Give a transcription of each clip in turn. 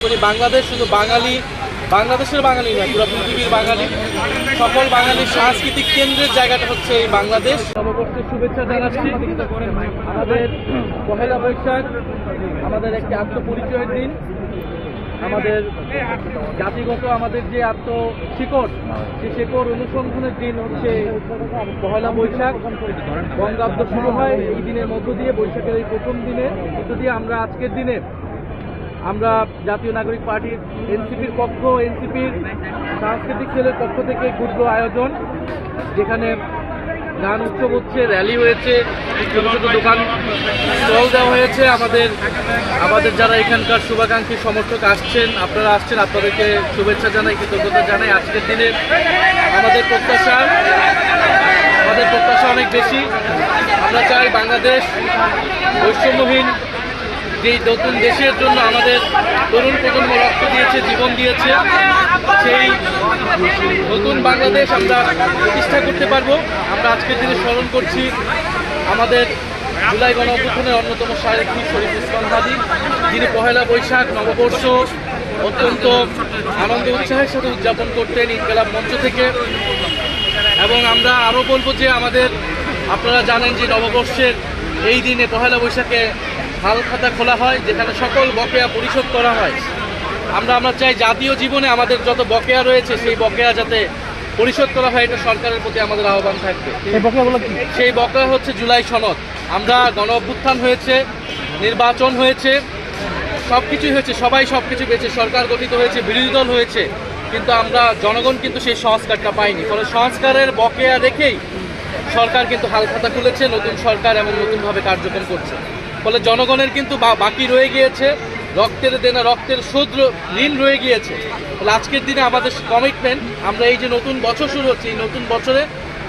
বাংলাদেশ শুধু বাংলাদেশের বাঙালি নয়, পুরো পৃথিবীর বাঙালি, সকল বাঙালির সাংস্কৃতিক কেন্দ্রের জায়গাটা হচ্ছে এই বাংলাদেশ। নববর্ষের শুভেচ্ছা জানাচ্ছি। আমাদের পহেলা বৈশাখ আমাদের একটি আত্মপরিচয়ের দিন, আমাদের জাতিগত আমাদের যে আত্মশিকড়, সেই শিকড় অনুসন্ধানের দিন হচ্ছে পহেলা বৈশাখ। বঙ্গাব্দ শুরু হয় এই দিনের মধ্য দিয়ে, বৈশাখের এই প্রথম দিনে মধ্য দিয়ে আমরা আজকের দিনে আমরা জাতীয় নাগরিক পার্টির এনসিপির সাংস্কৃতিক সেলের পক্ষ থেকে ক্ষুদ্র আয়োজন, যেখানে গান উৎসব হচ্ছে, র্যালি হয়েছে, ছোট ছোট দোকান স্টল দেওয়া হয়েছে। আমাদের যারা এখানকার শুভাকাঙ্ক্ষী সমর্থক আসছেন, আপনাদেরকে শুভেচ্ছা জানাই, কৃতজ্ঞতা জানাই। আজকের দিনে আমাদের প্রত্যাশা অনেক বেশি। আমরা চাই বাংলাদেশ বৈষম্যহীন যেই নতুন দেশের জন্য আমাদের তরুণ প্রজন্ম রক্ত দিয়েছে, জীবন দিয়েছে, সেই নতুন বাংলাদেশ আমরা প্রতিষ্ঠা করতে পারবো। আমরা আজকের দিনে স্মরণ করছি আমাদের জুলাই গণঅভ্যুত্থানের অন্যতম সারথী শরীফ ওসমান হাদী, যিনি পহেলা বৈশাখ নববর্ষ অত্যন্ত আনন্দ উৎসাহের সাথে উদযাপন করতেন ইনকিলাব মঞ্চ থেকে। এবং আমরা আরও বলবো যে আপনারা জানেন যে নববর্ষের এই দিনে পহেলা বৈশাখে হাল খাতা খোলা হয়, যেখানে সকল বকেয়া পরিশোধ করা হয়। আমরা চাই জাতীয় জীবনে আমাদের যত বকেয়া রয়েছে সেই বকেয়া যাতে পরিশোধ করা হয়, এটা সরকারের প্রতি আমাদের আহ্বান থাকবে। সেই বকেয়া হচ্ছে জুলাই সনদ। আমরা গণ অভ্যুত্থান হয়েছে, নির্বাচন হয়েছে, সব কিছুই হয়েছে, সবাই সব কিছু পেয়েছে, সরকার গঠিত হয়েছে, বিরোধী দল হয়েছে, কিন্তু জনগণ কিন্তু সেই সংস্কারটা পাইনি। ফলে সংস্কারের বকেয়া রেখেই সরকার কিন্তু হাল খাতা খুলেছে, নতুন সরকার এবং নতুনভাবে কার্যক্রম করছে। ফলে জনগণের কিন্তু বাকি রয়ে গিয়েছে, রক্তের দেনা, রক্তের শোধ ঋণ রয়ে গিয়েছে। ফলে আজকের দিনে আমাদের কমিটমেন্ট, আমরা এই যে নতুন বছর শুরু হচ্ছে, এই নতুন বছরে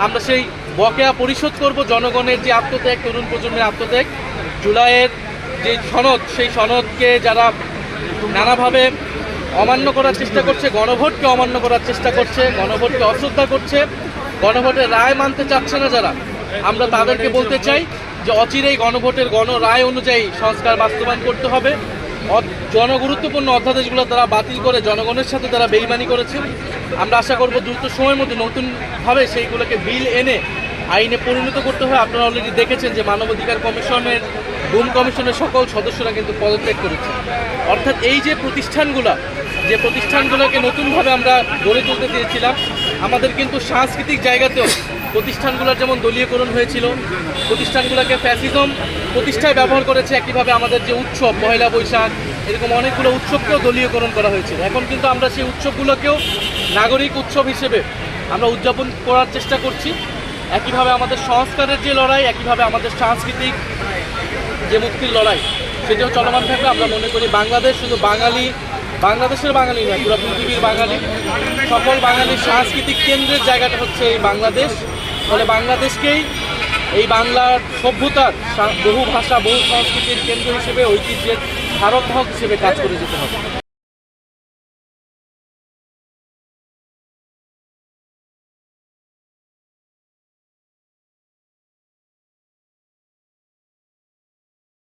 আমরা সেই বকেয়া পরিশোধ করব। জনগণের যে আত্মত্যাগ, তরুণ প্রজন্মের আত্মত্যাগ, জুলাইয়ের যে সনদ, সেই সনদকে যারা নানাভাবে অমান্য করার চেষ্টা করছে, গণভোটকে অমান্য করার চেষ্টা করছে, গণভোটকে অশ্রদ্ধা করছে, গণভোটের রায় মানতে চাচ্ছে না যারা, আমরা তাদেরকে বলতে চাই যে অচিরেই গণভোটের গণরায় অনুযায়ী সংস্কার বাস্তবায়ন করতে হবে। জনগুরুত্বপূর্ণ অধ্যাদেশগুলো তারা বাতিল করে জনগণের সাথে তারা বেইমানি করেছে। আমরা আশা করব দ্রুত সময়ের মধ্যে নতুনভাবে সেইগুলোকে বিল এনে আইনে পরিণত করতে হয়। আপনারা অলরেডি দেখেছেন যে মানবাধিকার কমিশনের, গুম কমিশনের সকল সদস্যরা কিন্তু পদত্যাগ করেছে। অর্থাৎ এই যে প্রতিষ্ঠানগুলোকে নতুনভাবে আমরা গড়ে তুলতে চেয়েছিলাম, আমাদের কিন্তু সাংস্কৃতিক জায়গাতেও প্রতিষ্ঠানগুলোর যেমন দলীয়করণ হয়েছিল, প্রতিষ্ঠানগুলোকে ফ্যাসিজম প্রতিষ্ঠায় ব্যবহার করেছে। একইভাবে আমাদের যে উৎসব পহেলা বৈশাখ, এরকম অনেকগুলো উৎসবকেও দলীয়করণ করা হয়েছিল। এখন কিন্তু আমরা সেই উৎসবগুলোকেও নাগরিক উৎসব হিসেবে আমরা উদযাপন করার চেষ্টা করছি। একইভাবে আমাদের সংস্কারের যে লড়াই, একইভাবে আমাদের সাংস্কৃতিক যে মুক্তির লড়াই, সেটাও চলমান থাকবে। আমরা মনে করি বাংলাদেশ শুধু বাংলাদেশের বাঙালি নয়, পুরো পৃথিবীর বাঙালি, সকল বাঙালির সাংস্কৃতিক কেন্দ্রের জায়গাটা হচ্ছে এই বাংলাদেশ। ফলে বাংলাদেশকেই এই বাংলার সভ্যতার বহু ভাষা, বহু সংস্কৃতির কেন্দ্র হিসেবে, ঐতিহ্যের ধারক বাহক হিসেবে কাজ করে যেতে হবে।